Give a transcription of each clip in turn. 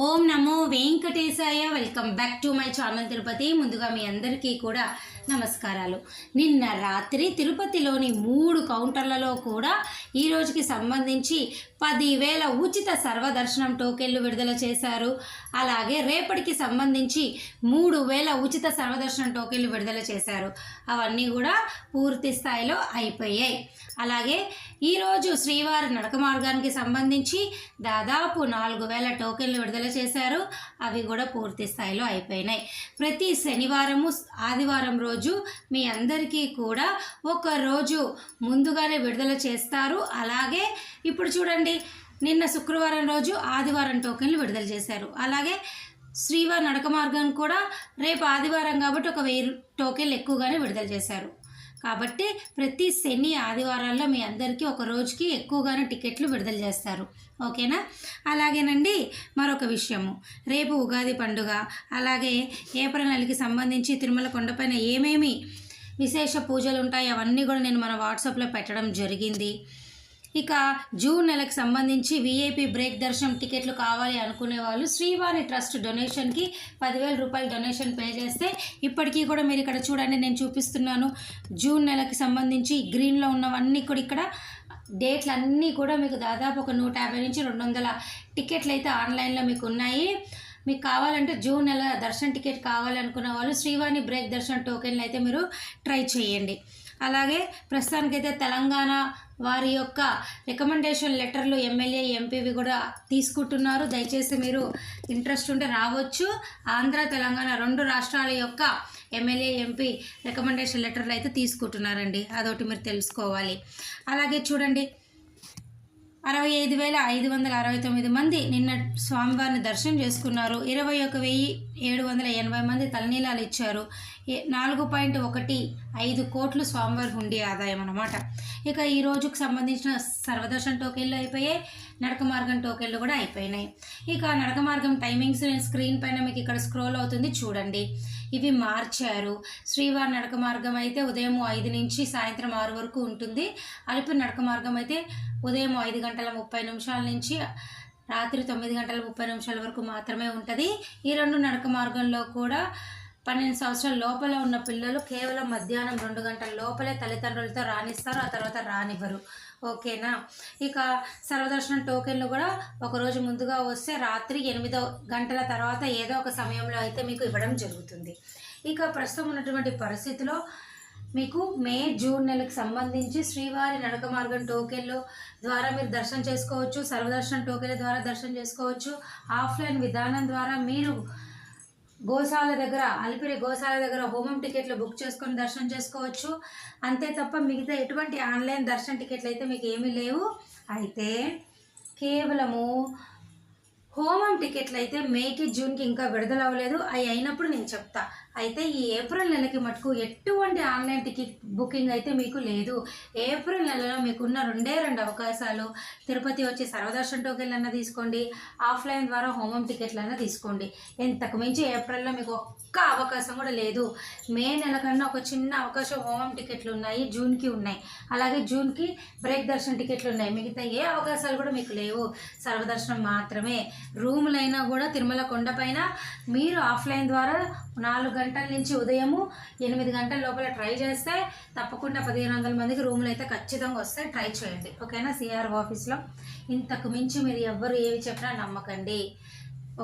Om Namo Venkatesaya. Welcome back to my channel Tirupati. ముందుగా మీ అందరికీ కూడా నమస్కారాలు. నిన్న రాత్రి తిరుపతిలోని 3 కౌంటర్లలో కూడా ఈ రోజుకి సంబంధించి 10,000 ఉచిత సర్వదర్శనం టోకెన్లు విడుదల చేశారు. అలాగే రేపటికి సంబంధించి 3,000 ఉచిత సర్వదర్శనం టోకెన్లు విడుదల చేశారు. అవన్నీ కూడా పూర్తి స్థాయిలో అయిపోయాయి. అలాగే ఈరోజు శ్రీవారి నడక మార్గానికి సంబంధించి దాదాపు 4,000 టోకెన్లు విడుదల చేశారు. అవి కూడా పూర్తి స్థాయిలో అయిపోయినాయి. ప్రతి శనివారము ఆదివారం రోజు మీ అందరికీ కూడా ఒక రోజు ముందుగానే విడుదల చేస్తారు. అలాగే ఇప్పుడు చూడండి, నిన్న శుక్రవారం రోజు ఆదివారం టోకెన్లు విడుదల చేశారు. అలాగే శ్రీవారి నడక మార్గం కూడా రేపు ఆదివారం కాబట్టి ఒక 1000 టోకెన్లు ఎక్కువగానే విడుదల చేశారు. కాబట్టి ప్రతి శని ఆదివారాల్లో మీ అందరికీ ఒక రోజుకి ఎక్కువగానే టికెట్లు విడుదల చేస్తారు. ఓకేనా? అలాగేనండి, మరొక విషయము, రేపు ఉగాది పండుగ, అలాగే ఏప్రిల్ నెలకి సంబంధించి తిరుమల కొండపైన ఏమేమి విశేష పూజలు ఉంటాయి అవన్నీ కూడా నేను మన వాట్సాప్లో పెట్టడం జరిగింది. ఇక జూన్ నెలకు సంబంధించి విఐపి బ్రేక్ దర్శనం టికెట్లు కావాలి అనుకునే వాళ్ళు శ్రీవారి ట్రస్ట్ డొనేషన్కి 10,000 రూపాయలు డొనేషన్ పే చేస్తే ఇప్పటికీ కూడా మీరు ఇక్కడ చూడండి, నేను చూపిస్తున్నాను. జూన్ నెలకి సంబంధించి గ్రీన్లో ఉన్నవన్నీ కూడా ఇక్కడ డేట్లు అన్నీ కూడా మీకు దాదాపు ఒక 150 నుంచి 200 టికెట్లు అయితే ఆన్లైన్లో మీకు ఉన్నాయి. మీకు కావాలంటే జూన్ నెల దర్శన టికెట్ కావాలనుకున్న వాళ్ళు శ్రీవారి బ్రేక్ దర్శన టోకెన్లు అయితే మీరు ట్రై చేయండి. అలాగే ప్రస్తుతానికైతే తెలంగాణ వారి యొక్క రికమెండేషన్ లెటర్లు ఎమ్మెల్యే ఎంపీవి కూడా తీసుకుంటున్నారు. దయచేసి మీరు ఇంట్రెస్ట్ ఉంటే రావచ్చు. ఆంధ్ర తెలంగాణ 2 రాష్ట్రాల యొక్క ఎమ్మెల్యే ఎంపీ రికమెండేషన్ లెటర్లు అయితే తీసుకుంటున్నారండి. అదొకటి మీరు తెలుసుకోవాలి. అలాగే చూడండి, 65,569 మంది నిన్న స్వామివారిని దర్శనం చేసుకున్నారు. 21,780 మంది తలనీలాలు ఇచ్చారు. 4.15 కోట్లు స్వామివారి హుండీ ఆదాయం అన్నమాట. ఇక ఈ రోజుకు సంబంధించిన సర్వదర్శన టోకెన్లు అయిపోయాయి, నడక మార్గం టోకెన్లు కూడా అయిపోయినాయి. ఇక నడక మార్గం టైమింగ్స్ నేను స్క్రీన్ పైన మీకు ఇక్కడ స్క్రోల్ అవుతుంది చూడండి. ఇవి మార్చారు. శ్రీవారి నడక మార్గం అయితే ఉదయం 5 నుంచి సాయంత్రం 6 వరకు ఉంటుంది. అలిపిరి నడక మార్గం అయితే ఉదయం 5:30 నుంచి రాత్రి 9:30 వరకు మాత్రమే ఉంటుంది. ఈ 2 నడక మార్గంలో కూడా 12 సంవత్సరాల లోపల ఉన్న పిల్లలు కేవలం మధ్యాహ్నం 2 గంటల లోపలే తల్లిదండ్రులతో రాణిస్తారు, ఆ తర్వాత రానివ్వరు. ఓకేనా? ఇక సర్వదర్శనం టోకెన్లు కూడా ఒకరోజు ముందుగా వస్తే రాత్రి 8 గంటల తర్వాత ఏదో ఒక సమయంలో అయితే మీకు ఇవ్వడం జరుగుతుంది. ఇక ప్రస్తుతం ఉన్నటువంటి పరిస్థితిలో మీకు మే జూన్ నెలకు సంబంధించి శ్రీవారి నడక మార్గం టోకెన్లు ద్వారా మీరు దర్శనం చేసుకోవచ్చు. సర్వదర్శనం టోకెన్ల ద్వారా దర్శనం చేసుకోవచ్చు. ఆఫ్లైన్ విధానం ద్వారా మీరు గోశాల దగ్గర, అలిపిరి గోశాల దగ్గర హోమం టికెట్లు బుక్ చేసుకొని దర్శనం చేసుకోవచ్చు. అంతే తప్ప మిగతా ఎటువంటి ఆన్లైన్ దర్శన టికెట్లు అయితే మీకు ఏమీ లేవు. అయితే కేవలము హోమం టికెట్లు అయితే మేకి జూన్కి ఇంకా విడుదల అవ్వలేదు. అవి అయినప్పుడు నేను చెప్తా. అయితే ఈ ఏప్రిల్ నెలకి మటుకు ఎటువంటి ఆన్లైన్ టికెట్ బుకింగ్ అయితే మీకు లేదు. ఏప్రిల్ నెలలో మీకున్న 2 అవకాశాలు. తిరుపతి వచ్చి సర్వదర్శన టోకెన్లు అన్నా తీసుకోండి, ఆఫ్లైన్ ద్వారా హోమం టికెట్లు అన్నా తీసుకోండి. ఇంతకు మించి ఏప్రిల్లో మీకు ఒక్క అవకాశం కూడా లేదు. మే నెల కన్నా ఒక చిన్న అవకాశం హోమం టికెట్లు ఉన్నాయి, జూన్కి ఉన్నాయి. అలాగే జూన్కి బ్రేక్ దర్శన టికెట్లు ఉన్నాయి. మిగతా ఏ అవకాశాలు కూడా మీకు లేవు. సర్వదర్శనం మాత్రమే. రూములైనా కూడా తిరుమల కొండపైన మీరు ఆఫ్లైన్ ద్వారా 4 గంటల నుంచి ఉదయము 8 గంటల లోపల ట్రై చేస్తే తప్పకుండా 1,500 మందికి రూములు అయితే ఖచ్చితంగా వస్తాయి. ట్రై చేయండి. ఓకేనా? సిఆర్ఓ ఆఫీస్లో. ఇంతకు మించి మీరు ఎవ్వరు ఏవి చెప్పినా నమ్మకండి.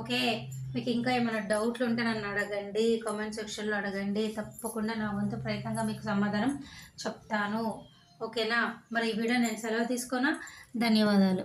ఓకే? మీకు ఇంకా ఏమైనా డౌట్లు ఉంటే నన్ను అడగండి, కామెంట్ సెక్షన్లో అడగండి. తప్పకుండా నా వంతు ప్రయత్నంగా మీకు సమాధానం చెప్తాను. ఓకేనా? మరి ఈ వీడియో నేను సెలవు తీసుకోనా? ధన్యవాదాలు.